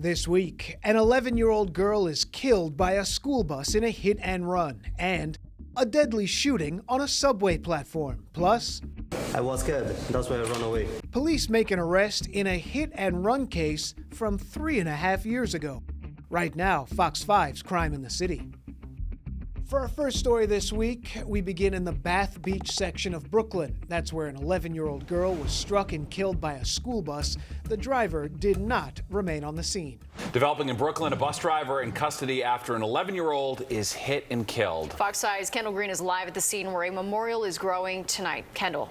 This week, an 11-year-old girl is killed by a school bus in a hit and run, and a deadly shooting on a subway platform. Plus, I was scared. That's why I ran away. Police make an arrest in a hit and run case from 3.5 years ago. Right now, Fox 5's Crime in the City. For our first story this week, we begin in the Bath Beach section of Brooklyn. That's where an 11-year-old girl was struck and killed by a school bus. The driver did not remain on the scene. Developing in Brooklyn, a bus driver in custody after an 11-year-old is hit and killed. Fox 5's Kendall Green is live at the scene where a memorial is growing tonight. Kendall.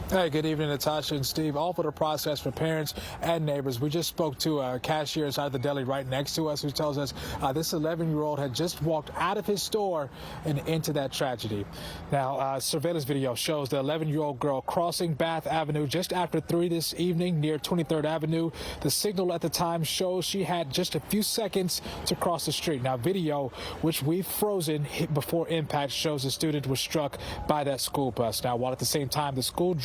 Hey, good evening, Natasha and Steve. All for the process for parents and neighbors. We just spoke to a cashier inside the deli right next to us who tells us this 11-year-old had just walked out of his store and into that tragedy. Now, surveillance video shows the 11-year-old girl crossing Bath Avenue just after 3 this evening near 23rd Avenue. The signal at the time shows she had just a few seconds to cross the street. Now, video, which we've frozen before impact, shows the student was struck by that school bus. Now, while at the same time, the school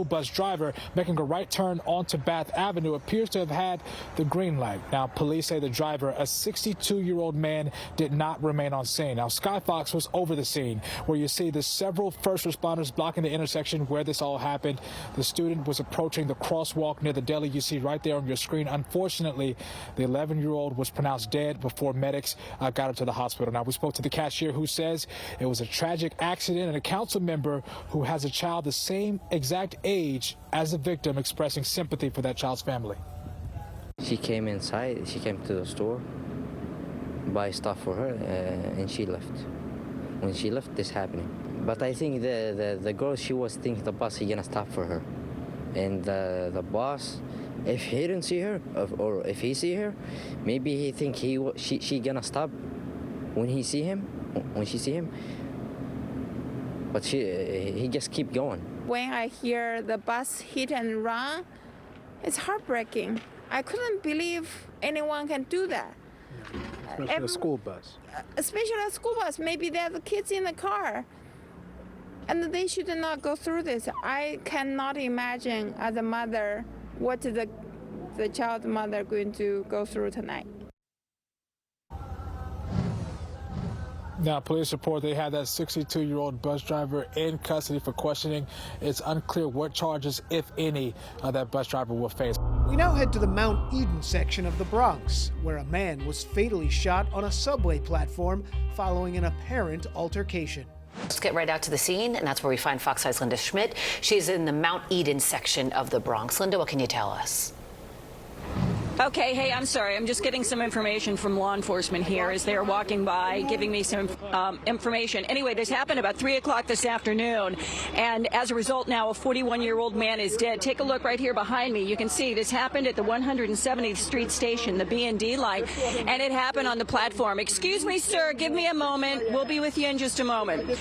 bus driver making a right turn onto Bath Avenue appears to have had the green light. Now, police say the driver, a 62-year-old man, did not remain on scene. Now, Sky Fox was over the scene where you see the several first responders blocking the intersection where this all happened. The student was approaching the crosswalk near the deli you see right there on your screen. Unfortunately, the 11-year-old was pronounced dead before medics got her to the hospital. Now, we spoke to the cashier who says it was a tragic accident, and a council member who has a child the same exact age as the victim expressing sympathy for that child's family. She came inside, she came to the store, buy stuff for her, and she left. When she left, this happening. But I think the girl, she was thinking the bus, he gonna stop for her. And the boss, if he didn't see her, or if he see her, maybe he think she gonna stop when she see him. But he just keep going. When I hear the bus hit and run, it's heartbreaking. I couldn't believe anyone can do that. Especially a school bus. Especially a school bus. Maybe there are kids in the car. And they should not go through this. I cannot imagine as a mother what the child mother going to go through tonight. Now, police report they had that 62-year-old bus driver in custody for questioning. It's unclear what charges, if any, that bus driver will face. We now head to the Mount Eden section of the Bronx, where a man was fatally shot on a subway platform following an apparent altercation. Let's get right out to the scene, and that's where we find Fox 5's Linda Schmidt. She's in the Mount Eden section of the Bronx. Linda, what can you tell us? Okay, hey, I'm sorry. I'm just getting some information from law enforcement here as they're walking by, giving me some information. Anyway, this happened about 3 o'clock this afternoon, and as a result now, a 41-year-old man is dead. Take a look right here behind me. You can see this happened at the 170th Street station, the B&D line, and it happened on the platform. Excuse me, sir, give me a moment. We'll be with you in just a moment.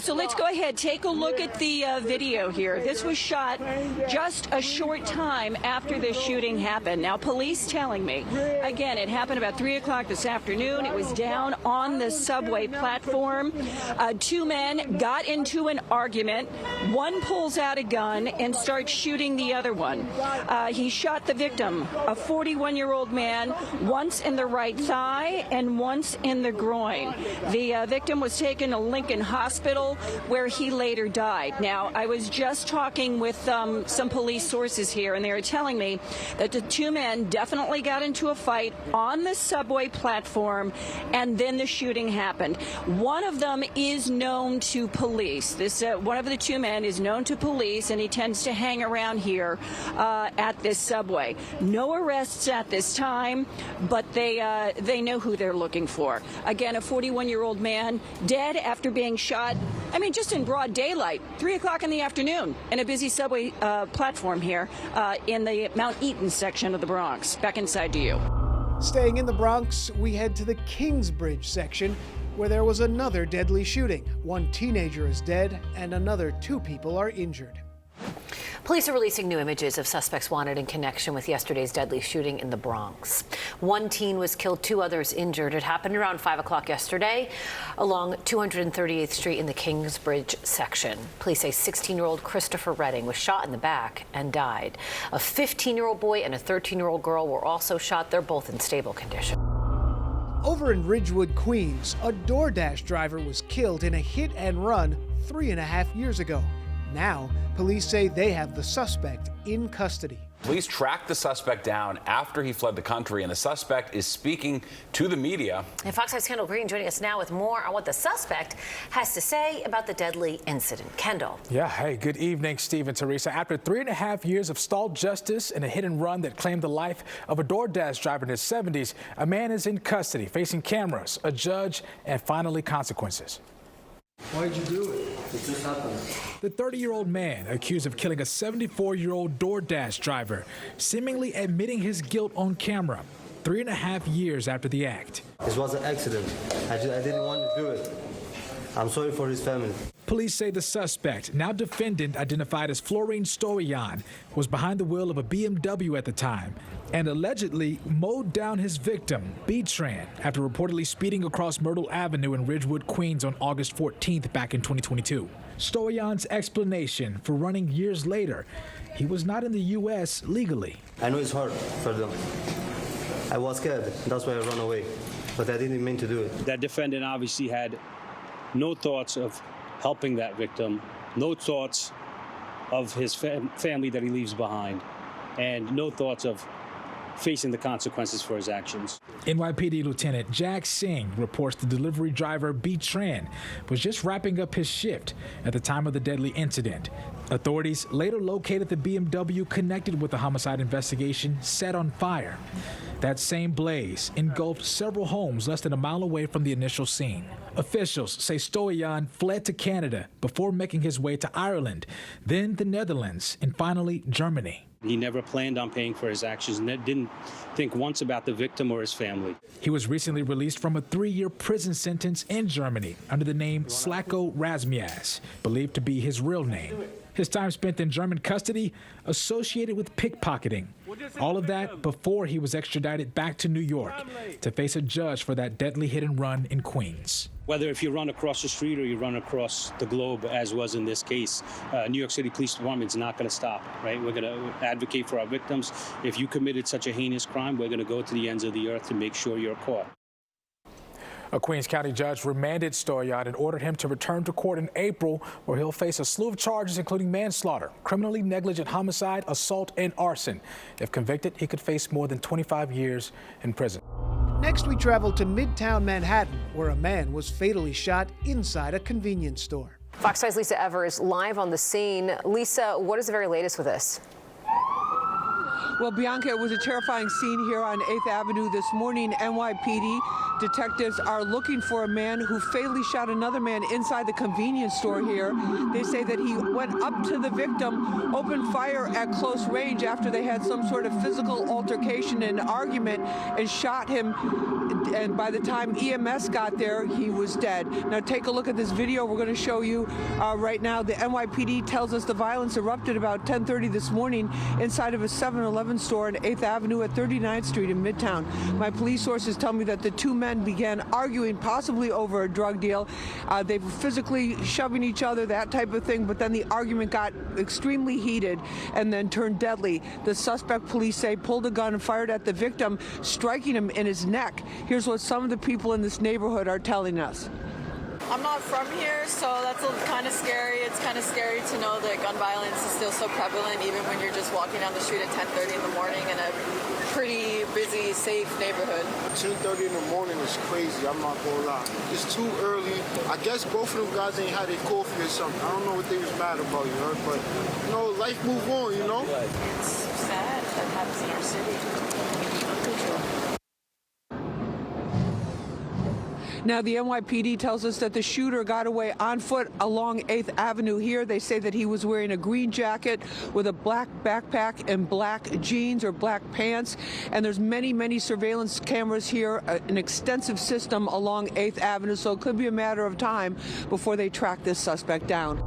So let's go ahead, take a look at the video here. This was shot just a short time after this shooting happened. Now, police telling me, again, it happened about 3 o'clock this afternoon. It was down on the subway platform. Two men got into an argument. One pulls out a gun and starts shooting the other one. He shot the victim, a 41-year-old man, once in the right thigh and once in the groin. The victim was taken to Lincoln Hospital, where he later died. Now, I was just talking with some police sources here, and they were telling me that the two men definitely got into a fight on the subway platform, and then the shooting happened. One of them is known to police. One of the two men is known to police, and he tends to hang around here at this subway. No arrests at this time, but they know who they're looking for. Again, a 41-year-old man dead after being shot, I mean, just in broad daylight, 3 o'clock in the afternoon, in a busy subway platform here in the Mount Eden section of the Bronx. Back inside to you. Staying in the Bronx, we head to the Kingsbridge section, where there was another deadly shooting. One teenager is dead, and another 2 people are injured. Police are releasing new images of suspects wanted in connection with yesterday's deadly shooting in the Bronx. One teen was killed, 2 others injured. It happened around 5 o'clock yesterday along 238th Street in the Kingsbridge section. Police say 16-year-old Christopher Redding was shot in the back and died. A 15-year-old boy and a 13-year-old girl were also shot. They're both in stable condition. Over in Ridgewood, Queens, a DoorDash driver was killed in a hit and run 3.5 years ago. Now, police say they have the suspect in custody. Police tracked the suspect down after he fled the country, and the suspect is speaking to the media. And Fox 5's Kendall Green joining us now with more on what the suspect has to say about the deadly incident. Kendall. Yeah, hey, good evening, Steve and Teresa. After 3.5 years of stalled justice and a hit and run that claimed the life of a DoorDash driver in his 70s, a man is in custody, facing cameras, a judge, and finally consequences. Why'd you do it? It just happened. The 30-year-old man accused of killing a 74-year-old DoorDash driver, seemingly admitting his guilt on camera 3.5 years after the act. This was an accident. I didn't want to do it. I'm sorry for his family. Police say the suspect, now defendant identified as Florine Stoyan, was behind the wheel of a BMW at the time and allegedly mowed down his victim, B-Tran, after reportedly speeding across Myrtle Avenue in Ridgewood, Queens on August 14th back in 2022. Stoyan's explanation for running years later: he was not in the U.S. legally. I know it's hard for them. I was scared. That's why I ran away. But I didn't mean to do it. That defendant obviously had no thoughts of helping that victim, no thoughts of his family that he leaves behind, and no thoughts of facing the consequences for his actions. NYPD Lieutenant Jack Singh reports the delivery driver B-Tran was just wrapping up his shift at the time of the deadly incident. Authorities later located the BMW connected with the homicide investigation set on fire. That same blaze engulfed several homes less than a mile away from the initial scene. Officials say Stoyan fled to Canada before making his way to Ireland, then the Netherlands, and finally Germany. He never planned on paying for his actions and didn't think once about the victim or his family. He was recently released from a 3-year prison sentence in Germany under the name Slako Razmias, believed to be his real name. His time spent in German custody associated with pickpocketing. All of that before he was extradited back to New York to face a judge for that deadly hit and run in Queens. Whether if you run across the street or you run across the globe, as was in this case, New York City Police Department is not going to stop, right? We're going to advocate for our victims. If you committed such a heinous crime, we're going to go to the ends of the earth to make sure you're caught. A Queens County judge remanded Stoyan and ordered him to return to court in April, where he'll face a slew of charges, including manslaughter, criminally negligent homicide, assault, and arson. If convicted, he could face more than 25 years in prison. Next, we travel to Midtown Manhattan, where a man was fatally shot inside a convenience store. Fox 5's Lisa Evers live on the scene. Lisa, what is the very latest with this? Well, Bianca, it was a terrifying scene here on 8th Avenue this morning. NYPD detectives are looking for a man who fatally shot another man inside the convenience store here. They say that he went up to the victim, opened fire at close range after they had some sort of physical altercation and argument, and shot him. And by the time EMS got there, he was dead. Now take a look at this video we're going to show you right now. The NYPD tells us the violence erupted about 10:30 this morning inside of a 7-Eleven store on 8th Avenue at 39th Street in Midtown. My police sources tell me that the two men began arguing, possibly over a drug deal. They were physically shoving each other, that type of thing, but then the argument got extremely heated and then turned deadly. The suspect, police say, pulled a gun and fired at the victim, striking him in his neck. Here's what some of the people in this neighborhood are telling us. I'm not from here, so that's kind of scary. It's kind of scary to know that gun violence is still so prevalent, even when you're just walking down the street at 10:30 in the morning in a pretty busy, safe neighborhood. 10:30 in the morning is crazy, I'm not gonna lie. It's too early. I guess both of them guys ain't had their coffee or something. I don't know what they was mad about, you know, but, you know, life move on, you know? It's sad that happens in our city. Now, the NYPD tells us that the shooter got away on foot along 8th Avenue here. They say that he was wearing a green jacket with a black backpack and black jeans or black pants. And there's many, many surveillance cameras here, an extensive system along 8th Avenue. So it could be a matter of time before they track this suspect down.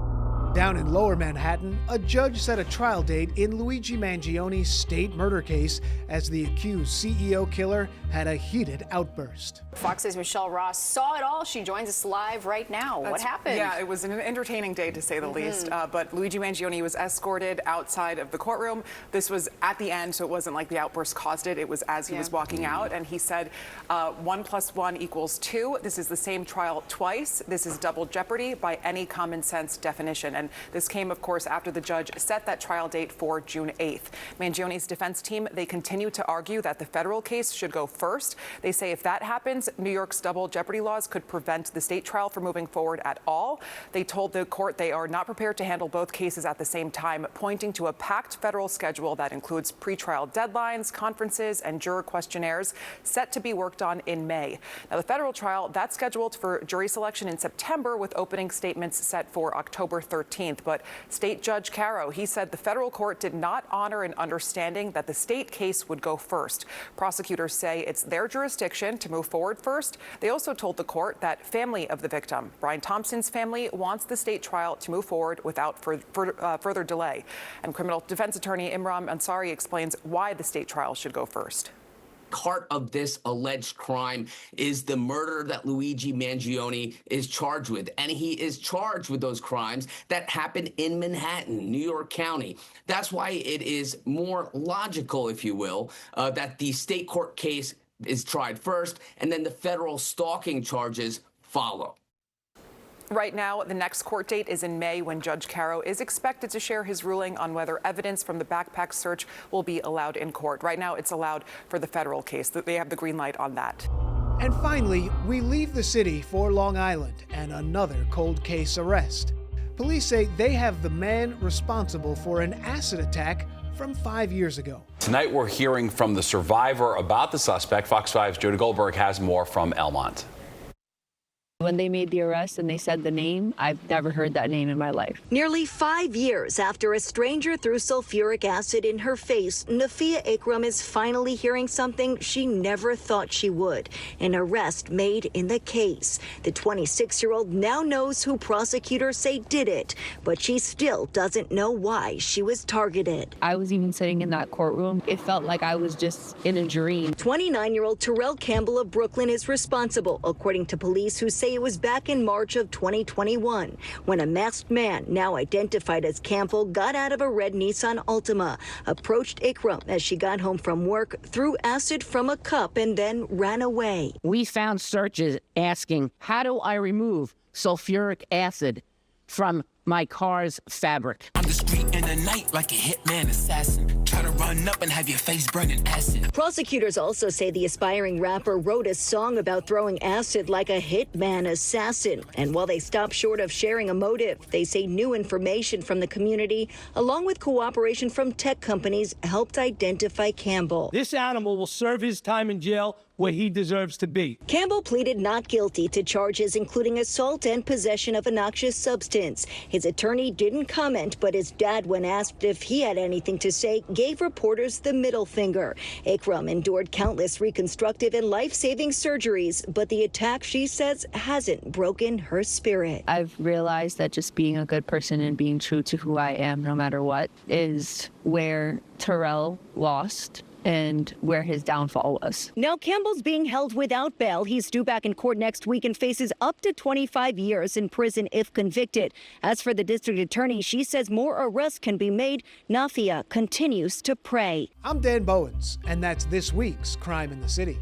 Down in Lower Manhattan, a judge set a trial date in Luigi Mangione's state murder case as the accused CEO killer had a heated outburst. Fox's Michelle Ross saw it all. She joins us live right now. What happened? Yeah, it was an entertaining day to say the least. But Luigi Mangione was escorted outside of the courtroom. This was at the end, so it wasn't like the outburst caused it. It was as he was walking out, and he said 1 + 1 = 2. This is the same trial twice. This is double jeopardy by any common sense definition. And this came, of course, after the judge set that trial date for June 8th. Mangione's defense team, they continue to argue that the federal case should go first. They say if that happens, New York's double jeopardy laws could prevent the state trial from moving forward at all. They told the court they are not prepared to handle both cases at the same time, pointing to a packed federal schedule that includes pretrial deadlines, conferences, and juror questionnaires set to be worked on in May. Now, the federal trial, that's scheduled for jury selection in September with opening statements set for October 13th. But State Judge Caro, he said the federal court did not honor an understanding that the state case would go first. Prosecutors say it's their jurisdiction to move forward first. They also told the court that family of the victim, Brian Thompson's family, wants the state trial to move forward without further delay. And criminal defense attorney Imran Ansari explains why the state trial should go first. Part of this alleged crime is the murder that Luigi Mangione is charged with. And he is charged with those crimes that happened in Manhattan, New York County. That's why it is more logical, if you will, that the state court case is tried first and then the federal stalking charges follow. Right now, the next court date is in May, when Judge Caro is expected to share his ruling on whether evidence from the backpack search will be allowed in court. Right now, it's allowed for the federal case. They have the green light on that. And finally, we leave the city for Long Island and another cold case arrest. Police say they have the man responsible for an acid attack from 5 years ago. Tonight, we're hearing from the survivor about the suspect. Fox 5's Jody Goldberg has more from Elmont. When they made the arrest and they said the name, I've never heard that name in my life. Nearly 5 years after a stranger threw sulfuric acid in her face, Nafia Ikram is finally hearing something she never thought she would. An arrest made in the case. The 26-year-old now knows who prosecutors say did it, but she still doesn't know why she was targeted. I was even sitting in that courtroom. It felt like I was just in a dream. 29-year-old Terrell Campbell of Brooklyn is responsible, according to police who say it was back in March of 2021 when a masked man, now identified as Campbell, got out of a red Nissan Altima, approached Ikram as she got home from work, threw acid from a cup, and then ran away. We found searches asking, how do I remove sulfuric acid from my car's fabric? On the street in the night like a hitman assassin. Try to run up and have your face burning acid. Prosecutors also say the aspiring rapper wrote a song about throwing acid like a hitman assassin. And while they stop short of sharing a motive, they say new information from the community, along with cooperation from tech companies, helped identify Campbell. This animal will serve his time in jail where he deserves to be. Campbell pleaded not guilty to charges including assault and possession of a noxious substance. His attorney didn't comment, but his dad, when asked if he had anything to say, gave reporters the middle finger. Ikram endured countless reconstructive and life-saving surgeries, but the attack, she says, hasn't broken her spirit. I've realized that just being a good person and being true to who I am, no matter what, is where Terrell lost and where his downfall was. Now Campbell's being held without bail. He's due back in court next week and faces up to 25 years in prison if convicted. As for the district attorney, she says more arrests can be made. Nafia continues to pray. I'm Dan Bowens, and that's this week's Crime in the City.